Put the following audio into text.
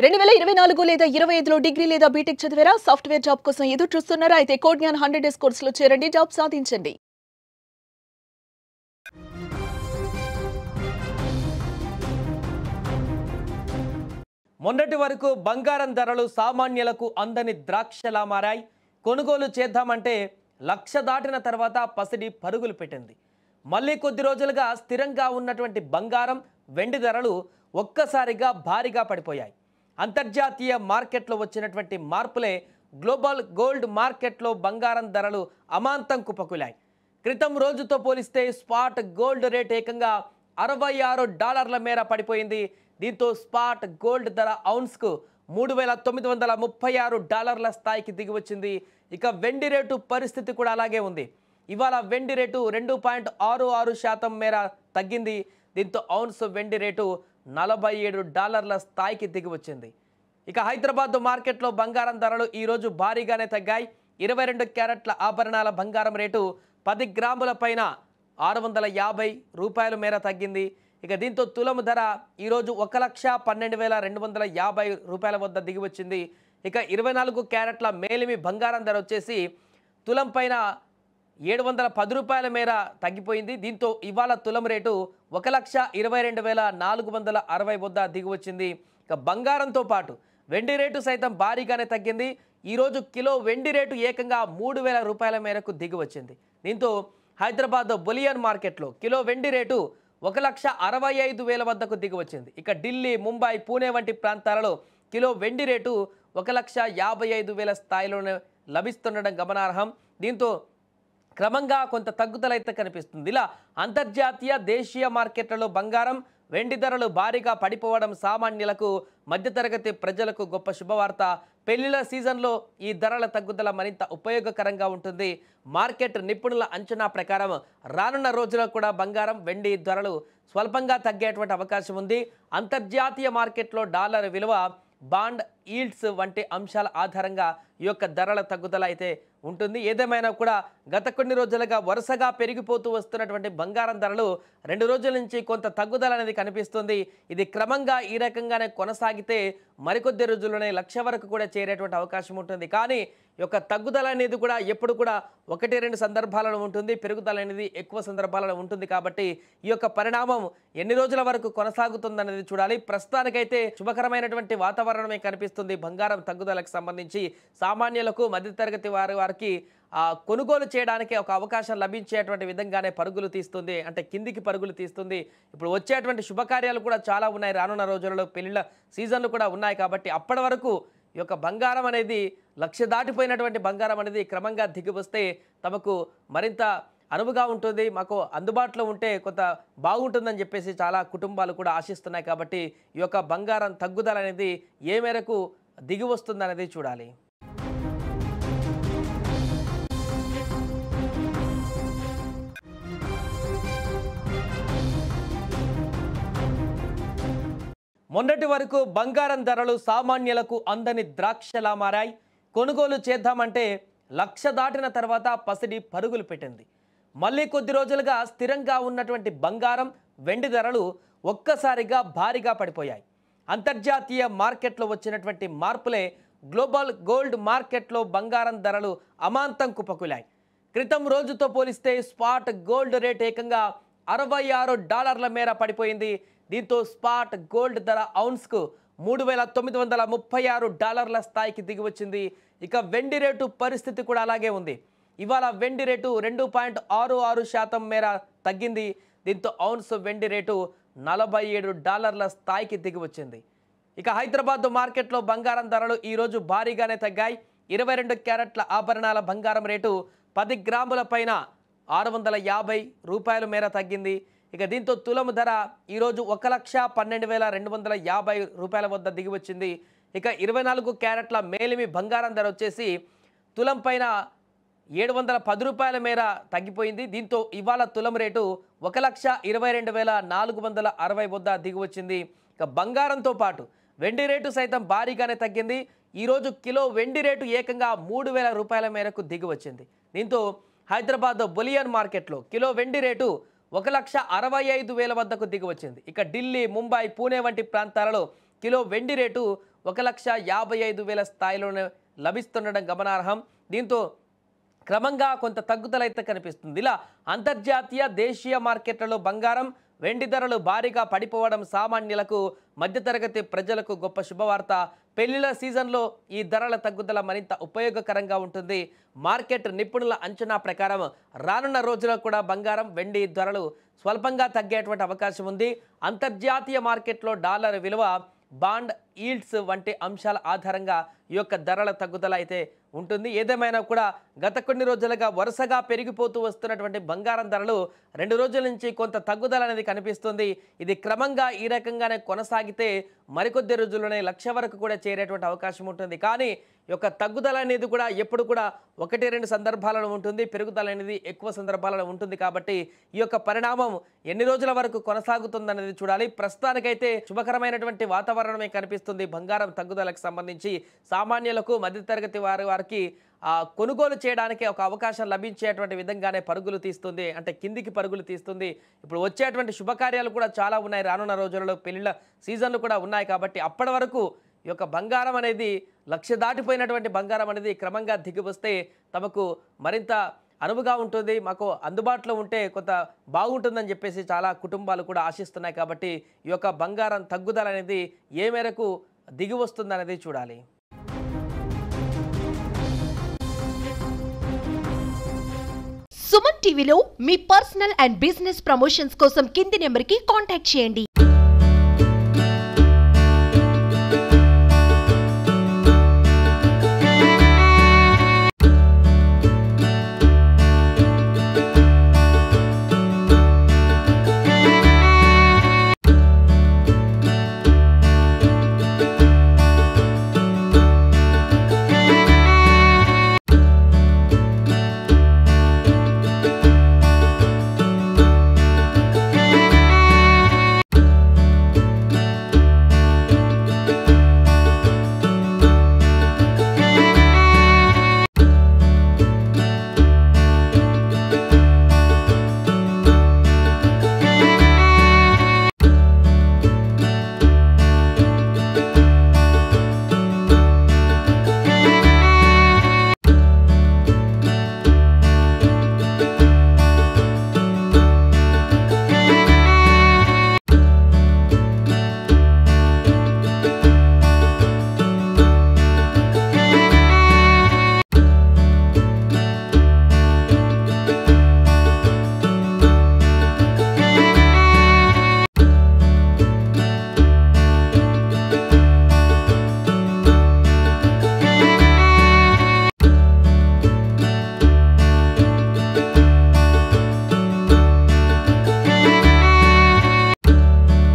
2024 లేదా 25లో డిగ్రీ లేదా బీటెక్ చదివారా? సాఫ్ట్‌వేర్ జాబ్ కోసం ఎదురు చూస్తున్నారా? అయితే కోడ్ జ్ఞాన్ 100 డేస్ కోర్సులో చేరండి, జాబ్ సాధించండి. మొన్నటి వరకు బంగారం ధరలు సామాన్యులకు అందని ద్రాక్షలా మారాయి. కొనుగోలు చేద్దామంటే లక్ష దాటిన తర్వాత పసిడి పరుగులు పెట్టింది. మళ్ళీ కొద్ది రోజులుగా స్థిరంగా ఉన్నటువంటి బంగారం, వెండి ధరలు ఒక్కసారిగా భారీగా పడిపోయాయి. అంతర్జాతీయ మార్కెట్లో వచ్చినటువంటి మార్పులే గ్లోబల్ గోల్డ్ మార్కెట్లో బంగారం ధరలు అమాంతం కుప్పకూలాయి. క్రితం రోజుతో పోలిస్తే స్పాట్ గోల్డ్ రేట్ ఏకంగా $66 మేర పడిపోయింది. దీంతో స్పాట్ గోల్డ్ ధర ఔన్స్కు $3,936 స్థాయికి దిగివచ్చింది. ఇక వెండి రేటు పరిస్థితి కూడా అలాగే ఉంది. ఇవాళ వెండి రేటు 2.66% మేర తగ్గింది. దీంతో ఔన్స్ వెండి రేటు $47 స్థాయికి దిగివచ్చింది. ఇక హైదరాబాద్ మార్కెట్లో బంగారం ధరలు ఈరోజు భారీగానే తగ్గాయి. 22 క్యారెట్ల ఆభరణాల బంగారం రేటు 10 గ్రాముల పైన $650 మేర తగ్గింది. ఇక దీంతో తులము ధర ఈరోజు 1,12,250 వద్ద దిగివచ్చింది. ఇక 24 క్యారెట్ల మేలిమి బంగారం ధర వచ్చేసి తులం పైన $710 మేర తగ్గిపోయింది. దీంతో ఇవాళ తులం రేటు 1,22,460 వద్ద దిగివచ్చింది. ఇక బంగారంతో పాటు వెండి రేటు సైతం భారీగానే తగ్గింది. ఈరోజు కిలో వెండి రేటు ఏకంగా $3,000 మేరకు దిగివచ్చింది. దీంతో హైదరాబాద్ బులియన్ మార్కెట్లో కిలో వెండి రేటు 1,65,000 వద్దకు దిగివచ్చింది. ఇక ఢిల్లీ, ముంబై, పూణే వంటి ప్రాంతాలలో కిలో వెండి రేటు 1,55,000 స్థాయిలోనే లభిస్తుండడం గమనార్హం. దీంతో క్రమంగా కొంత తగ్గుదలైతే కనిపిస్తుంది. ఇలా అంతర్జాతీయ, దేశీయ మార్కెట్లలో బంగారం, వెండి ధరలు భారీగా పడిపోవడం సామాన్యులకు, మధ్యతరగతి ప్రజలకు గొప్ప శుభవార్త. పెళ్లిళ్ల సీజన్లో ఈ ధరల తగ్గుదల మరింత ఉపయోగకరంగా ఉంటుంది. మార్కెట్ నిపుణుల అంచనా ప్రకారం రానున్న రోజుల్లో కూడా బంగారం, వెండి ధరలు స్వల్పంగా తగ్గేటువంటి అవకాశం ఉంది. అంతర్జాతీయ మార్కెట్లో డాలర్ విలువ, బాండ్ ఈల్డ్స్ వంటి అంశాల ఆధారంగా ఈ యొక్క ధరల తగ్గుదల అయితే ఉంటుంది. ఏదేమైనా కూడా గత కొన్ని రోజులుగా వరుసగా పెరిగిపోతూ వస్తున్నటువంటి బంగారం ధరలు 2 రోజుల నుంచి కొంత తగ్గుదల అనేది కనిపిస్తుంది. ఇది క్రమంగా ఈ రకంగానే కొనసాగితే మరికొద్ది రోజుల్లోనే 1,00,000 వరకు కూడా చేరేటువంటి అవకాశం ఉంటుంది. కానీ ఈ యొక్క తగ్గుదల అనేది కూడా ఎప్పుడు కూడా 1-2 సందర్భాలలో ఉంటుంది, పెరుగుదల అనేది ఎక్కువ సందర్భాలలో ఉంటుంది. కాబట్టి ఈ యొక్క పరిణామం ఎన్ని రోజుల వరకు కొనసాగుతుందనేది చూడాలి. ప్రస్తుతానికైతే శుభకరమైనటువంటి వాతావరణమే కనిపిస్తుంది. బంగారం తగ్గుదలకు సంబంధించి సామాన్యులకు, మధ్యతరగతి వారికి కొనుగోలు చేయడానికి ఒక అవకాశం లభించేటువంటి విధంగానే పరుగులు తీస్తుంది, అంటే కిందికి పరుగులు తీస్తుంది. ఇప్పుడు వచ్చేటువంటి శుభకార్యాలు కూడా చాలా ఉన్నాయి. రానున్న రోజులలో పెళ్లిళ్ళ సీజన్లు కూడా ఉన్నాయి. కాబట్టి అప్పటి వరకు ఈ యొక్క బంగారం అనేది 1,00,000 దాటిపోయినటువంటి బంగారం అనేది క్రమంగా దిగి వస్తే తమకు మరింత అనువుగా ఉంటుంది, మాకు అందుబాటులో ఉంటే కొంత బాగుంటుందని చెప్పేసి చాలా కుటుంబాలు కూడా ఆశిస్తున్నాయి. కాబట్టి ఈ యొక్క బంగారం తగ్గుదల అనేది ఏ మేరకు దిగి వస్తుందనేది చూడాలి. మొన్నటి వరకు బంగారం ధరలు సామాన్యులకు అందని ద్రాక్షలా మారాయి. కొనుగోలు చేద్దామంటే లక్ష దాటిన తర్వాత పసిడి పరుగులు పెట్టింది. మళ్ళీ కొద్ది రోజులుగా స్థిరంగా ఉన్నటువంటి బంగారం, వెండి ధరలు ఒక్కసారిగా భారీగా పడిపోయాయి. అంతర్జాతీయ మార్కెట్లో వచ్చినటువంటి మార్పులే గ్లోబల్ గోల్డ్ మార్కెట్లో బంగారం ధరలు అమాంతం కుప్పకూలాయి. క్రితం రోజుతో పోలిస్తే స్పాట్ గోల్డ్ రేట్ ఏకంగా $66 మేర పడిపోయింది. దీంతో స్పాట్ గోల్డ్ ధర ఔన్స్కు $3,936 స్థాయికి దిగివచ్చింది. ఇక వెండి రేటు పరిస్థితి కూడా అలాగే ఉంది. ఇవాళ వెండి రేటు 2.66% మేర తగ్గింది. దీంతో ఔన్స్ వెండి రేటు $47 స్థాయికి దిగివచ్చింది. ఇక హైదరాబాద్ మార్కెట్లో బంగారం ధరలు ఈరోజు భారీగానే తగ్గాయి. 22 క్యారెట్ల ఆభరణాల బంగారం రేటు 10 గ్రాముల పైన $650 మేర తగ్గింది. ఇక దీంతో తులము ధర ఈరోజు 1,12,250 వద్ద దిగివచ్చింది. ఇక 24 క్యారెట్ల మేలిమి బంగారం ధర వచ్చేసి తులం పైన $710 మేర తగ్గిపోయింది. దీంతో ఇవాళ తులం రేటు 1,22,460 వద్ద దిగివచ్చింది. ఇక బంగారంతో పాటు వెండి రేటు సైతం భారీగానే తగ్గింది. ఈరోజు కిలో వెండి రేటు ఏకంగా $3,000 మేరకు దిగివచ్చింది. దీంతో హైదరాబాద్ బులియన్ మార్కెట్లో కిలో వెండి రేటు 1,65,000 వద్దకు దిగివచ్చింది. ఇక ఢిల్లీ, ముంబై, పూణే వంటి ప్రాంతాలలో కిలో వెండి రేటు 1,55,000 స్థాయిలోనే లభిస్తుండడం గమనార్హం. దీంతో క్రమంగా కొంత తగ్గుదల అయితే కనిపిస్తుంది. ఇలా అంతర్జాతీయ దేశీయ మార్కెట్లలో బంగారం వెండి ధరలు భారీగా పడిపోవడం సామాన్యులకు మధ్యతరగతి ప్రజలకు గొప్ప శుభవార్త. పెళ్లిళ్ల సీజన్లో ఈ ధరల తగ్గుదల మరింత ఉపయోగకరంగా ఉంటుంది. మార్కెట్ నిపుణుల అంచనా ప్రకారం రానున్న రోజుల్లో కూడా బంగారం వెండి ధరలు స్వల్పంగా తగ్గేటువంటి అవకాశం ఉంది. అంతర్జాతీయ మార్కెట్లో డాలర్ విలువ బాండ్ ఈల్డ్స్ వంటి అంశాల ఆధారంగా ఈ యొక్క ధరల తగ్గుదల అయితే ఉంటుంది. ఏదేమైనా కూడా గత కొన్ని రోజులుగా వరుసగా పెరిగిపోతూ వస్తున్నటువంటి బంగారం ధరలు 2 రోజుల నుంచి కొంత తగ్గుదల అనేది కనిపిస్తుంది. ఇది క్రమంగా ఈ రకంగానే కొనసాగితే మరికొద్ది రోజుల్లోనే 1,00,000 వరకు కూడా చేరేటువంటి అవకాశం ఉంటుంది. కానీ ఈ యొక్క తగ్గుదల అనేది కూడా ఎప్పుడు కూడా 1-2 సందర్భాలలో ఉంటుంది, పెరుగుదల అనేది ఎక్కువ సందర్భాలలో ఉంటుంది. కాబట్టి ఈ యొక్క పరిణామం ఎన్ని రోజుల వరకు కొనసాగుతుందనేది చూడాలి. ప్రస్తుతానికైతే శుభకరమైనటువంటి వాతావరణమే కనిపిస్తుంది బంగారం తగ్గుదలకు సంబంధించి. సామాన్యులకు మధ్యతరగతి వారికి కొనుగోలు చేయడానికి ఒక అవకాశం లభించేటువంటి విధంగానే పరుగులు తీస్తుంది, అంటే కిందికి పరుగులు తీస్తుంది. ఇప్పుడు వచ్చేటువంటి శుభకార్యాలు కూడా చాలా ఉన్నాయి. రానున్న రోజులలో పెళ్లిళ్ళ సీజన్లు కూడా ఉన్నాయి. కాబట్టి అప్పటి వరకు ఈ యొక్క బంగారం అనేది 1,00,000 దాటిపోయినటువంటి బంగారం అనేది క్రమంగా దిగి వస్తే తమకు మరింత అనువుగా ఉంటుంది, మాకు అందుబాటులో ఉంటే కొంత బాగుంటుందని చెప్పేసి చాలా కుటుంబాలు కూడా ఆశిస్తున్నాయి. కాబట్టి ఈ యొక్క బంగారం తగ్గుదల అనేది ఏ మేరకు దిగి వస్తుందనేది చూడాలి. సుమన్ టీవీలో మీ పర్సనల్ అండ్ బిజినెస్ ప్రమోషన్స్ కోసం కింది నెంబర్కి కాంటాక్ట్ చేయండి.